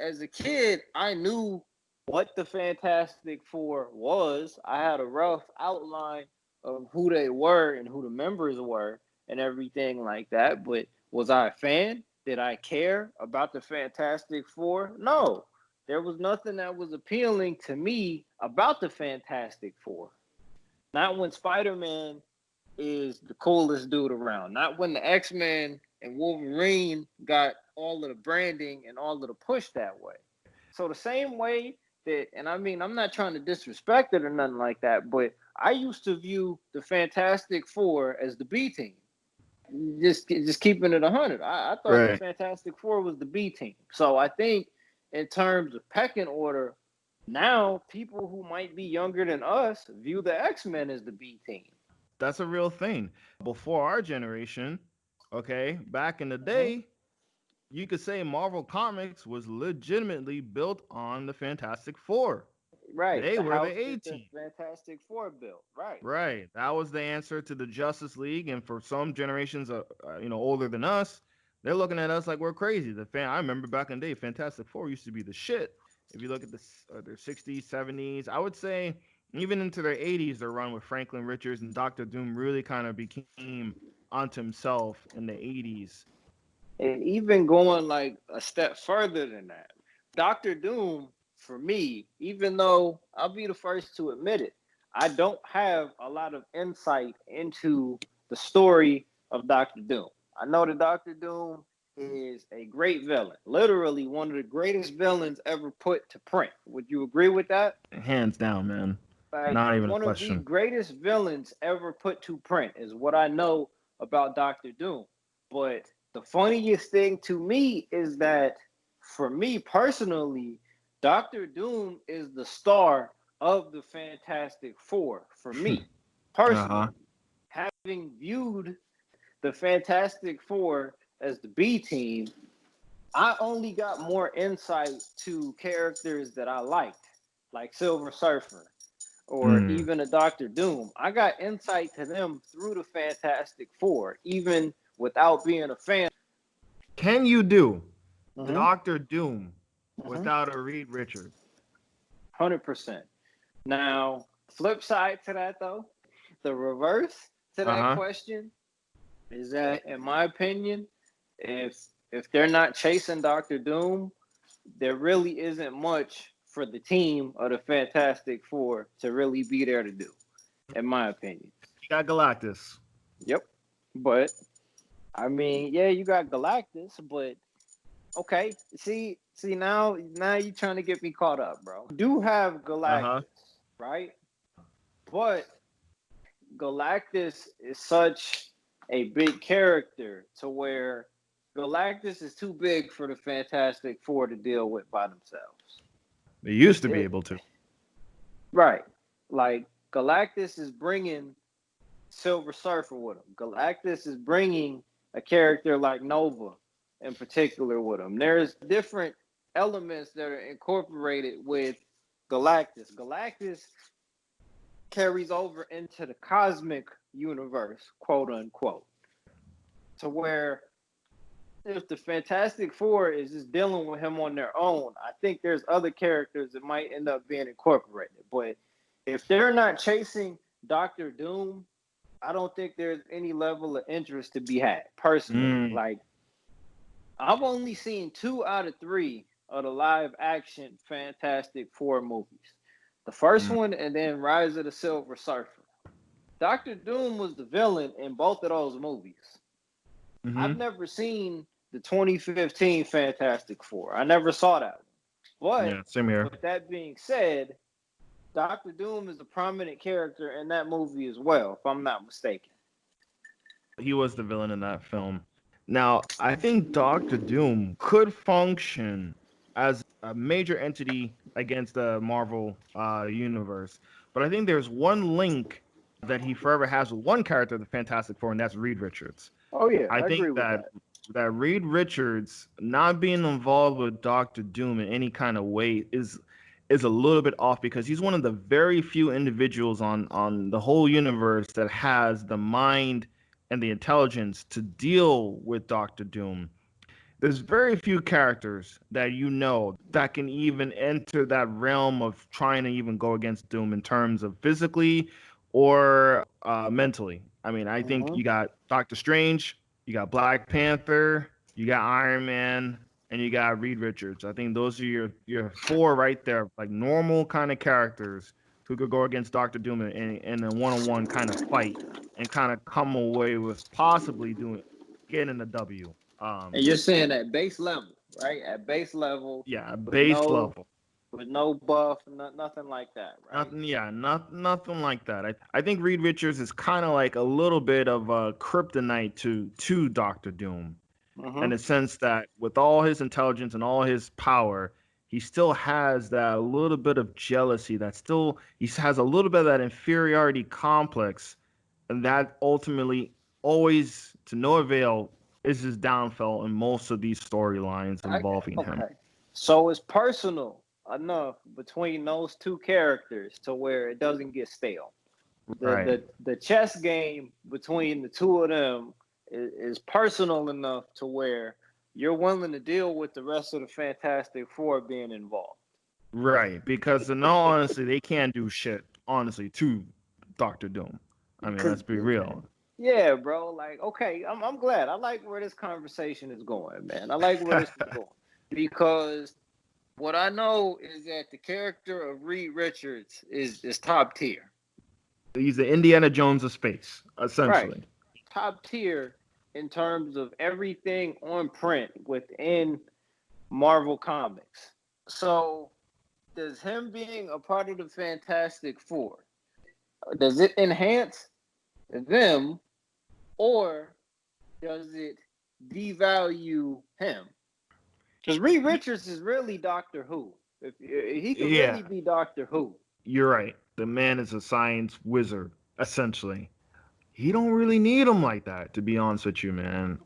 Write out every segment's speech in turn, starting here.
as a kid, I knew what the Fantastic Four was. I had a rough outline of who they were and who the members were and everything like that. But was I a fan? Did I care about the Fantastic Four? No. There was nothing that was appealing to me about the Fantastic Four. Not when Spider-Man is the coolest dude around. Not when the X-Men and Wolverine got all of the branding and all of the push that way. So the same way that, and I mean, I'm not trying to disrespect it or nothing like that, but I used to view the Fantastic Four as the B team. Just keeping it 100. I thought the Right. Fantastic Four was the B team. So I think in terms of pecking order, now people who might be younger than us view the X-Men as the B team. That's a real thing. Before our generation, okay, back in the Mm-hmm. day, you could say Marvel Comics was legitimately built on the Fantastic Four. Right. They The were the house A that the team. Fantastic Four built. Right. Right. That was the answer to the Justice League. And for some generations, older than us, they're looking at us like we're crazy. I remember back in the day, Fantastic Four used to be the shit. If you look at their 60s, 70s, I would say even into their 80s, their run with Franklin Richards and Doctor Doom really kind of became onto himself in the 80s. And even going like a step further than that, Doctor Doom, for me, even though I'll be the first to admit it, I don't have a lot of insight into the story of Doctor Doom. I know that Doctor Doom is a great villain, literally one of the greatest villains ever put to print. Would you agree with that? Hands down, man. Like Not even a one of the question. greatest villains ever put to print is what I know about Doctor Doom. But the funniest thing to me is that for me personally, Doctor Doom is the star of the Fantastic Four for me Uh-huh. personally. Having viewed the Fantastic Four as the B team, I only got more insight to characters that I liked, like Silver Surfer or Mm. even a Doctor Doom. I got insight to them through the Fantastic Four, even without being a fan. Can you do Mm-hmm. Doctor Doom Mm-hmm. without a Reed Richards? 100%. Now, flip side to that though, the reverse to that Uh-huh. question is that, in my opinion, if they're not chasing Doctor Doom, there really isn't much for the team of the Fantastic Four to really be there to do, in my opinion. You got Galactus. Yep. But I mean, yeah, you got Galactus, but okay. See now you trying to get me caught up, bro. You do have Uh-huh. Galactus, right? But Galactus is such a big character to where Galactus is too big for the Fantastic Four to deal with by themselves. They used to be It, able to. right. Like Galactus is bringing Silver Surfer with him. Galactus is bringing a character like Nova in particular with him. There's different elements that are incorporated with Galactus. Galactus carries over into the cosmic universe, quote unquote, to where if the Fantastic Four is just dealing with him on their own, I think there's other characters that might end up being incorporated. But if they're not chasing Doctor Doom, I don't think there's any level of interest to be had personally. Mm. Like I've only seen 2 out of 3 of the live action Fantastic Four movies. The first Mm. one and then Rise of the Silver Surfer. Doctor Doom was the villain in both of those movies. Mm-hmm. I've never seen the 2015 Fantastic Four. I never saw that one. But Yeah, same here. with that being said, Doctor Doom is a prominent character in that movie as well, if I'm not mistaken. He was the villain in that film. Now, I think Doctor Doom could function as a major entity against the Marvel universe, but I think there's one link that he forever has with one character, the Fantastic Four, and that's Reed Richards. Oh yeah, I I think agree with that. that Reed Richards not being involved with Doctor Doom in any kind of way is a little bit off because he's one of the very few individuals on the whole universe that has the mind and the intelligence to deal with Doctor Doom. there's very few characters that that can even enter that realm of trying to even go against Doom in terms of physically or mentally. I mean, I think Hmm. you got Doctor Strange, you got Black Panther, you got Iron Man, and you got Reed Richards. I think those are your four right there, like normal kind of characters who could go against Doctor Doom in a one-on-one kind of fight and kind of come away with possibly doing getting a W. And you're saying at base level, right? At base level, Yeah, with base no level. buff, nothing like that, right? Nothing, yeah, nothing like that. I think Reed Richards is kind of like a little bit of a kryptonite to Doctor Doom, in Hmm. the sense that with all his intelligence and all his power, he still has that little bit of jealousy. That still he has a little bit of that inferiority complex, and that ultimately always to no avail is his downfall in most of these storylines involving him. Okay. So it's personal enough between those two characters to where it doesn't get stale. The Right. the the chess game between the two of them is personal enough to where you're willing to deal with the rest of the Fantastic Four being involved. Right, because in all honesty, they can't do shit, honestly, to Doctor Doom. I mean, Cause let's be real. yeah, bro. Like, okay, I'm glad. I like where this conversation is going, man. I like where this is going because what I know is that the character of Reed Richards is top tier. He's the Indiana Jones of space, Right. essentially. Top tier in terms of everything on print within Marvel Comics. So, does him being a part of the Fantastic Four, does it enhance them or does it devalue him? Because Reed Richards is really Doctor Who. If he could Yeah, really be Doctor Who. you're right. The man is a science wizard, essentially. He don't really need him like that, to be honest with you, man.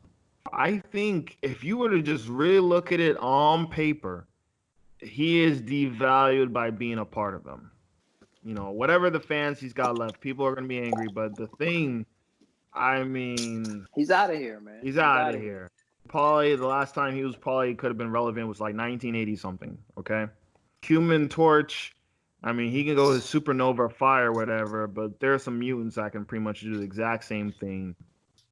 I think if you were to just really look at it on paper, he is devalued by being a part of them. Whatever the fans he's got left, people are gonna be angry. But the thing, I mean, He's out of here, man. he's He's out out of of here. here. Probably the last time he was probably could have been relevant was like 1980 something. Okay, Human Torch. I mean, he can go to supernova fire, or whatever. But there are some mutants that can pretty much do the exact same thing.